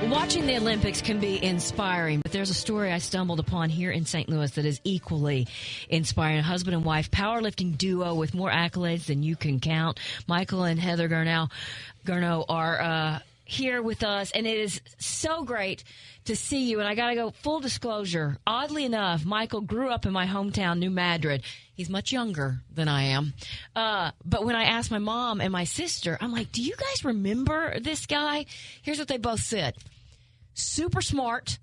Watching the Olympics can be inspiring, but there's a story I stumbled upon here in St. Louis that is equally inspiring. A husband and wife powerlifting duo with more accolades than you can count. Michael and Heather Gurnow are here with us, and it is so great to see you. And I got to go, full disclosure, oddly enough, Michael grew up in my hometown, New Madrid. He's much younger than I am. But when I asked my mom and my sister, I'm like, do you guys remember this guy? Here's what they both said. Super smart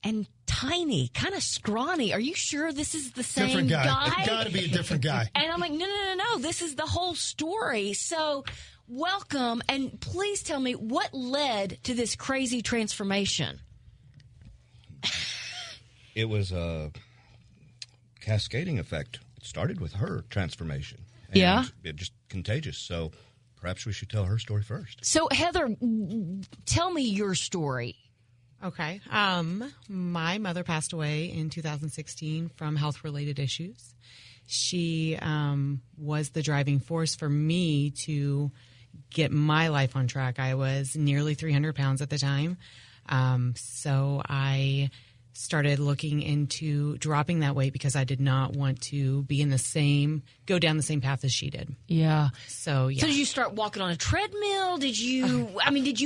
and tiny, kind of scrawny. Are you sure this is the same different guy? It's got to be a different guy. And I'm like, no. This is the whole story. So welcome, and please tell me what led to this crazy transformation. It was a cascading effect. It started with her transformation. And yeah. It just contagious. So perhaps we should tell her story first. So Heather, tell me your story. Okay. My mother passed away in 2016 from health-related issues. She was the driving force for me to get my life on track. I was nearly 300 pounds at the time. So I started looking into dropping that weight because I did not want to be go down the same path as she did. Yeah. So, yeah. So did you start walking on a treadmill? Did you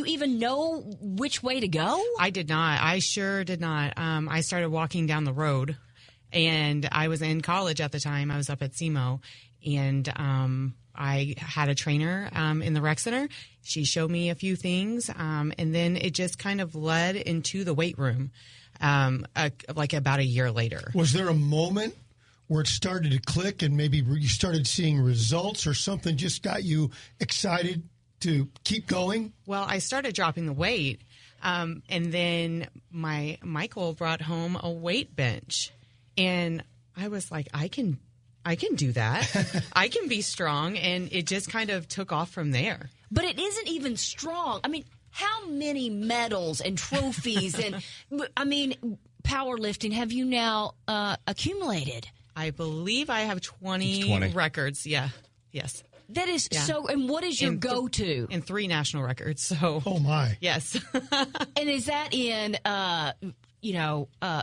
even know which way to go? I did not. I sure did not. I started walking down the road, and I was in college at the time. I was up at SEMO, and I had a trainer in the rec center. She showed me a few things, and then it just kind of led into the weight room. Like about a year later. Was there a moment where it started to click and maybe you started seeing results, or something just got you excited to keep going? Well, I started dropping the weight, and then Michael brought home a weight bench, and I was like, I can do that. I can be strong, and it just kind of took off from there. But it isn't even strong. I mean, how many medals and trophies and, powerlifting have you now accumulated? I believe I have 20 records. Yeah. Yes. That is so. And what is your go-to? And 3 national records. So. Oh my. Yes. And is that in,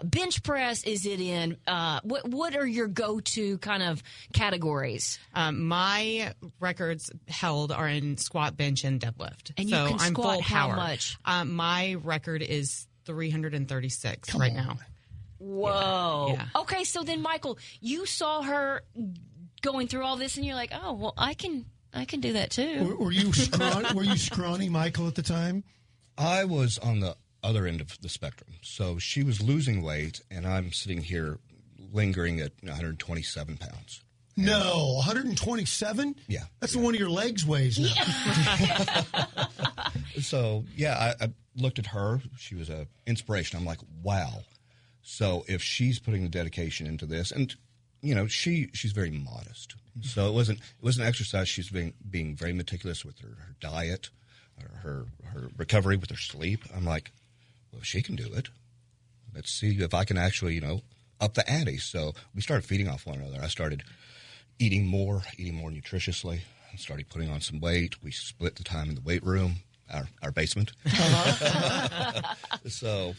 bench press? Is it in, what are your go-to kind of categories? My records held are in squat, bench, and deadlift. And so you can I'm squat full how power. much? My record is 336 Come right on. now. Whoa. Yeah. Okay, so then, Michael, you saw her going through all this, and you're like, oh, well, I can do that too. Were you scrawny? Were you scrawny, Michael, at the time? I was on the other end of the spectrum. So she was losing weight, and I'm sitting here lingering at 127 pounds. No, 127? Yeah. That's what one of your legs weighs now. Yeah. So, I looked at her. She was an inspiration. I'm like, wow. So if she's putting the dedication into this, and, she's very modest. So it wasn't exercise. She's being very meticulous with her diet, her recovery, with her sleep. I'm like, well, she can do it. Let's see if I can actually, up the ante. So we started feeding off one another. I started eating more nutritiously. I started putting on some weight. We split the time in the weight room, our basement. So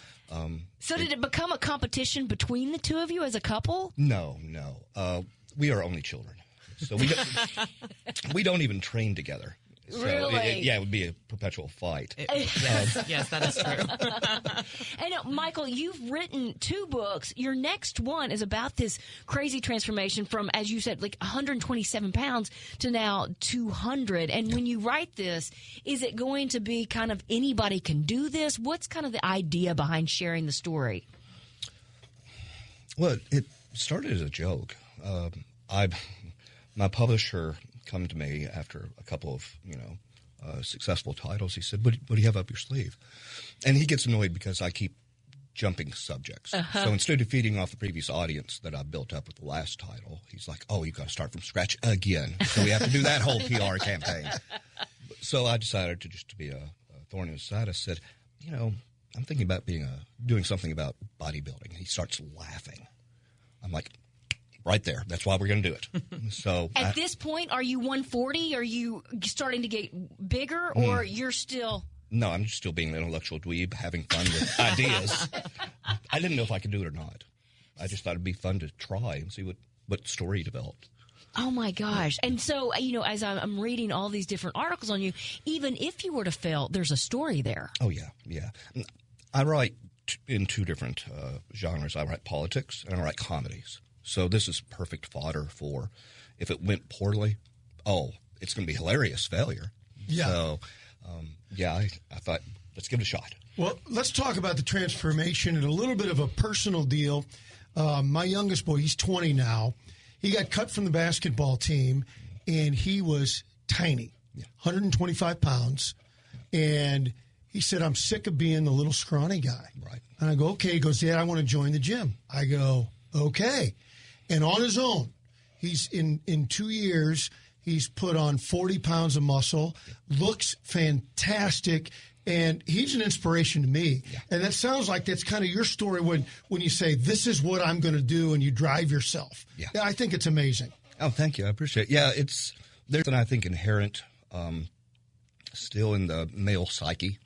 did it become a competition between the two of you as a couple? No. We are only children. So we don't even train together. So really? It would be a perpetual fight. Yes, that is true. And Michael, you've written 2 books. Your next one is about this crazy transformation from, as you said, like 127 pounds to now 200. And when you write this, is it going to be kind of anybody can do this? What's kind of the idea behind sharing the story? Well, it started as a joke. My publisher come to me after a couple of, successful titles. He said, what do you have up your sleeve? And he gets annoyed because I keep jumping subjects. Uh-huh. So instead of feeding off the previous audience that I built up with the last title, he's like, oh, you've got to start from scratch again. So we have to do that whole PR campaign. So I decided to be a thorn in his side. I said, I'm thinking about doing something about bodybuilding. He starts laughing. I'm like, right there. That's why we're going to do it. So At this point, are you 140? Are you starting to get bigger, or you're still? No, I'm just still being an intellectual dweeb, having fun with ideas. I didn't know if I could do it or not. I just thought it'd be fun to try and see what story developed. Oh, my gosh. And so, as I'm reading all these different articles on you, even if you were to fail, there's a story there. Oh, yeah. I write in two different genres. I write politics and I write comedies. So this is perfect fodder for if it went poorly, it's going to be hilarious failure. Yeah. So, I thought, let's give it a shot. Well, let's talk about the transformation and a little bit of a personal deal. My youngest boy, he's 20 now. He got cut from the basketball team, and he was tiny, 125 pounds. And he said, I'm sick of being the little scrawny guy. Right. And I go, okay. He goes, Dad, I want to join the gym. I go, okay. And on his own, he's in 2 years, he's put on 40 pounds of muscle, looks fantastic, and he's an inspiration to me. Yeah. And that sounds like that's kind of your story when you say, this is what I'm going to do, and you drive yourself. Yeah, I think it's amazing. Oh, thank you. I appreciate it. Yeah, there's an, I think, inherent still in the male psyche.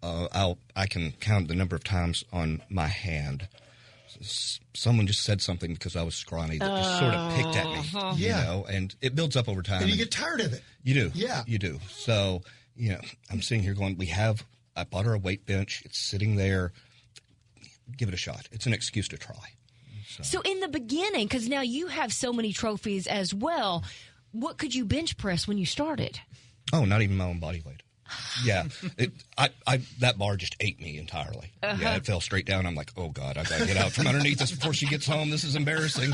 I can count the number of times on my hand someone just said something because I was scrawny that just sort of picked at me, and it builds up over time. And you get tired of it. You do. Yeah. You do. So, I'm sitting here going, I bought her a weight bench. It's sitting there. Give it a shot. It's an excuse to try. So in the beginning, because now you have so many trophies as well, what could you bench press when you started? Oh, not even my own body weight. Yeah, that bar just ate me entirely. Yeah, it fell straight down. I'm like, oh God, I got to get out from underneath this before she gets home. This is embarrassing.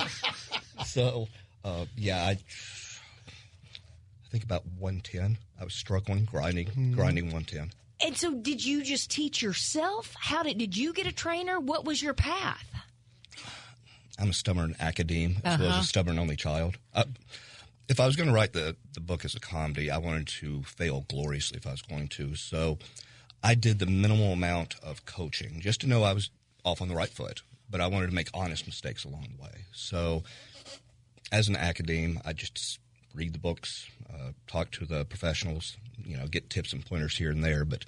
So, I think about 110. I was struggling, grinding 110. And so did you just teach yourself? Did you get a trainer? What was your path? I'm a stubborn academe as well as a stubborn only child. If I was going to write the book as a comedy, I wanted to fail gloriously if I was going to. So I did the minimal amount of coaching just to know I was off on the right foot. But I wanted to make honest mistakes along the way. So as an academe, I just read the books, talk to the professionals, get tips and pointers here and there. But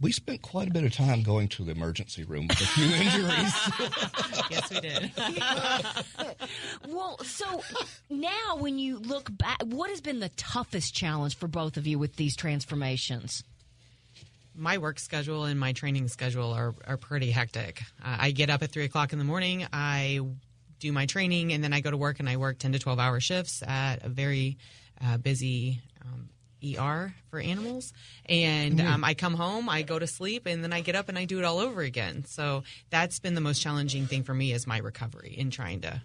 we spent quite a bit of time going to the emergency room with a few injuries. Yes, we did. Well, so now when you look back, what has been the toughest challenge for both of you with these transformations? My work schedule and my training schedule are pretty hectic. I get up at 3 o'clock in the morning. I do my training, and then I go to work, and I work 10 to 12-hour shifts at a very busy ER for animals. And I come home, I go to sleep, and then I get up and I do it all over again. So that's been the most challenging thing for me is my recovery in trying to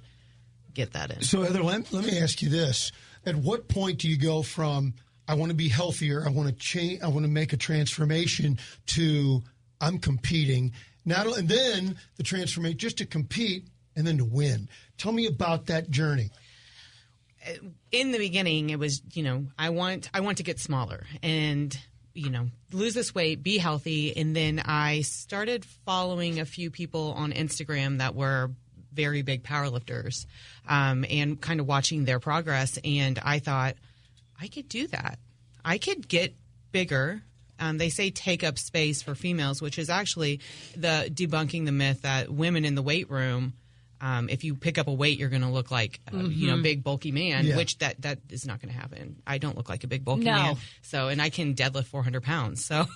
get that in. So, Heather, let me ask you this. At what point do you go from, I want to be healthier, I want to change, I want to make a transformation, to I'm competing, and then the transformation just to compete and then to win? Tell me about that journey. In the beginning, it was, I want to get smaller and, lose this weight, be healthy. And then I started following a few people on Instagram that were very big powerlifters, and kind of watching their progress. And I thought, I could do that. I could get bigger. They say take up space for females, which is actually debunking the myth that women in the weight room, if you pick up a weight, you're going to look like, big, bulky man, which that is not going to happen. I don't look like a big, bulky man. So, and I can deadlift 400 pounds. So,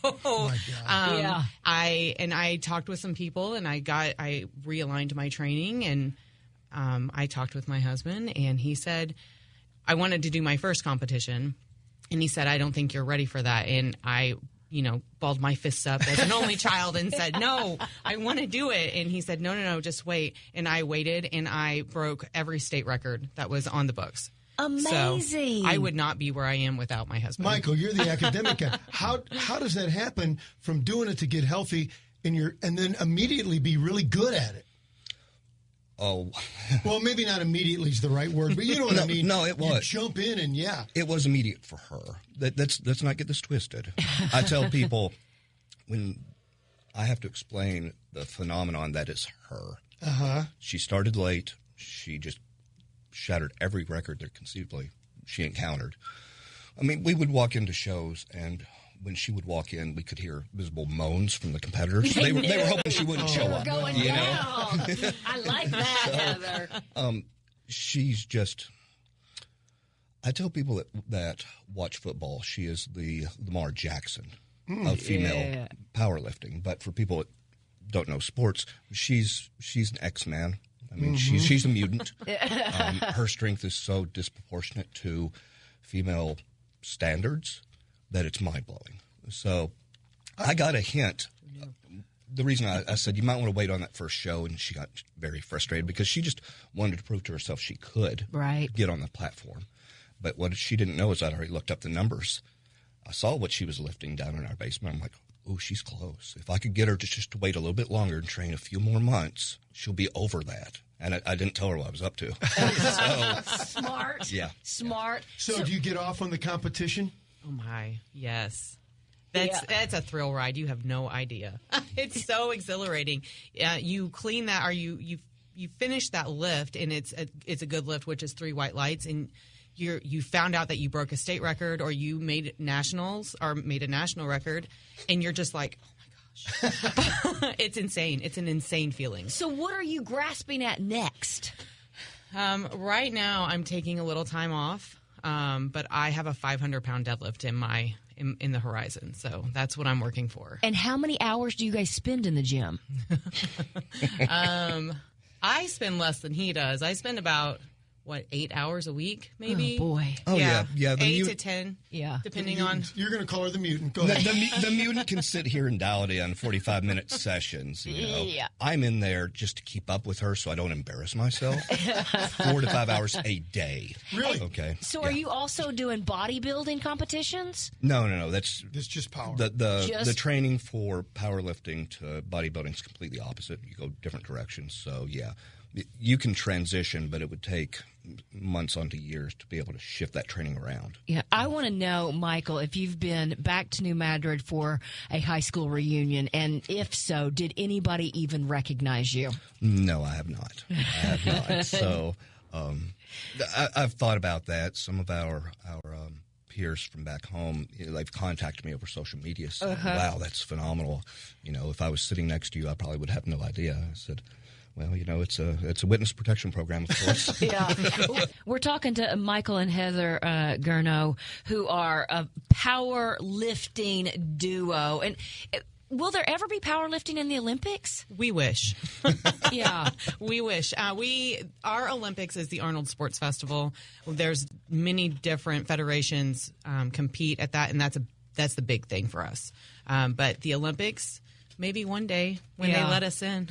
I talked with some people, and I realigned my training, and I talked with my husband, and he said, I wanted to do my first competition, and he said, I don't think you're ready for that. And I balled my fists up as an only child and said, no, I want to do it. And he said, no, just wait. And I waited, and I broke every state record that was on the books. Amazing. So I would not be where I am without my husband. Michael, you're the academic guy. How does that happen from doing it to get healthy and then immediately be really good at it? Oh. Well, maybe not immediately is the right word, but you know what I mean. No, it was. You jump in and It was immediate for her. Let's not get this twisted. I tell people when I have to explain the phenomenon that is her. She started late. She just shattered every record that conceivably she encountered. I mean, we would walk into shows, and when she would walk in, we could hear visible moans from the competitors. They were hoping she wouldn't show up. Going you down. know? I like that, Heather. She's just. I tell people that watch football, she is the Lamar Jackson of female powerlifting. But for people that don't know sports, she's an X-Man. I mean, she's a mutant. Her strength is so disproportionate to female standards that it's mind-blowing. So I got a hint. The reason I said you might want to wait on that first show, and she got very frustrated because she just wanted to prove to herself she could get on the platform. But what she didn't know is I'd already looked up the numbers. I saw what she was lifting down in our basement. I'm like, oh, she's close. If I could get her to just wait a little bit longer and train a few more months, she'll be over that. And I didn't tell her what I was up to. Smart. Yeah. Smart. So do you get off on the competition? Oh, my. Yes. That's a thrill ride. You have no idea. It's so exhilarating. You clean that, or you finish that lift, and it's a good lift, which is 3 white lights, and you found out that you broke a state record, or you made nationals, or made a national record, and you're just like, oh my gosh. It's insane. It's an insane feeling. So what are you grasping at next? Right now, I'm taking a little time off, but I have a 500-pound deadlift in the horizon, so that's what I'm working for. And how many hours do you guys spend in the gym? I spend less than he does. I spend about 8 hours a week, maybe? Oh, boy. Oh, yeah. 8 to 10, depending on... You're going to call her the mutant. Go ahead. The mutant can sit here and dial it in 45-minute sessions. You know? Yeah. I'm in there just to keep up with her so I don't embarrass myself. 4 to 5 hours a day. Really? Okay. So are you also doing bodybuilding competitions? No. That's just power. The training for powerlifting to bodybuilding is completely opposite. You go different directions. So, yeah. You can transition, but it would take months onto years to be able to shift that training around. Yeah, I want to know, Michael, if you've been back to New Madrid for a high school reunion, and if so, did anybody even recognize you? No, I have not. So I've thought about that. Some of our peers from back home, they've contacted me over social media saying, wow, that's phenomenal. You know, if I was sitting next to you, I probably would have no idea. I said, well, you know, it's a witness protection program, of course. Yeah. We're talking to Michael and Heather Gurnow, who are a powerlifting duo. And will there ever be powerlifting in the Olympics? We wish. Yeah. We wish. Our Olympics is the Arnold Sports Festival. There's many different federations compete at that, and that's the big thing for us. But the Olympics... maybe one day when they let us in.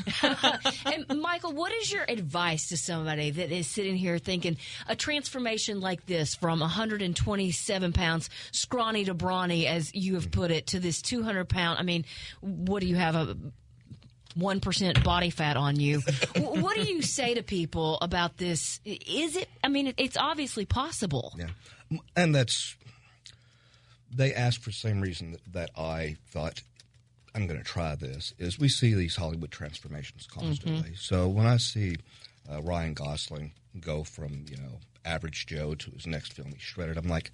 And Michael, what is your advice to somebody that is sitting here thinking a transformation like this from 127 pounds, scrawny to brawny, as you have put it, to this 200-pound, I mean, what do you have, a 1% body fat on you? What do you say to people about this? Is it, I mean, it's obviously possible. Yeah. And they asked for the same reason that I thought, I'm going to try this, is we see these Hollywood transformations constantly. Mm-hmm. So when I see Ryan Gosling go from, average Joe to his next film, he's shredded, I'm like,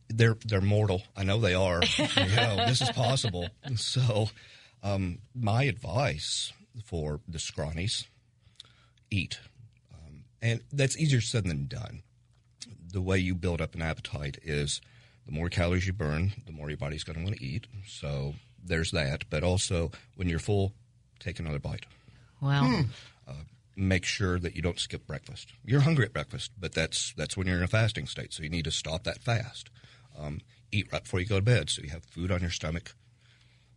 they're mortal. I know they are. This is possible. And so my advice for the Scrawnies, eat. And that's easier said than done. The way you build up an appetite is the more calories you burn, the more your body's going to want to eat. So there's that. But also, when you're full, take another bite. Wow. Make sure that you don't skip breakfast. You're hungry at breakfast, but that's when you're in a fasting state. So you need to stop that fast. Eat right before you go to bed, so you have food on your stomach,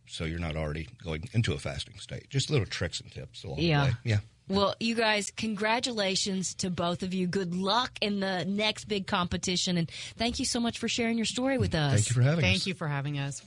so you're not already going into a fasting state. Just little tricks and tips along the way. Yeah. Well, you guys, congratulations to both of you. Good luck in the next big competition, and thank you so much for sharing your story with us. Thank you for having us. Thank you for having us.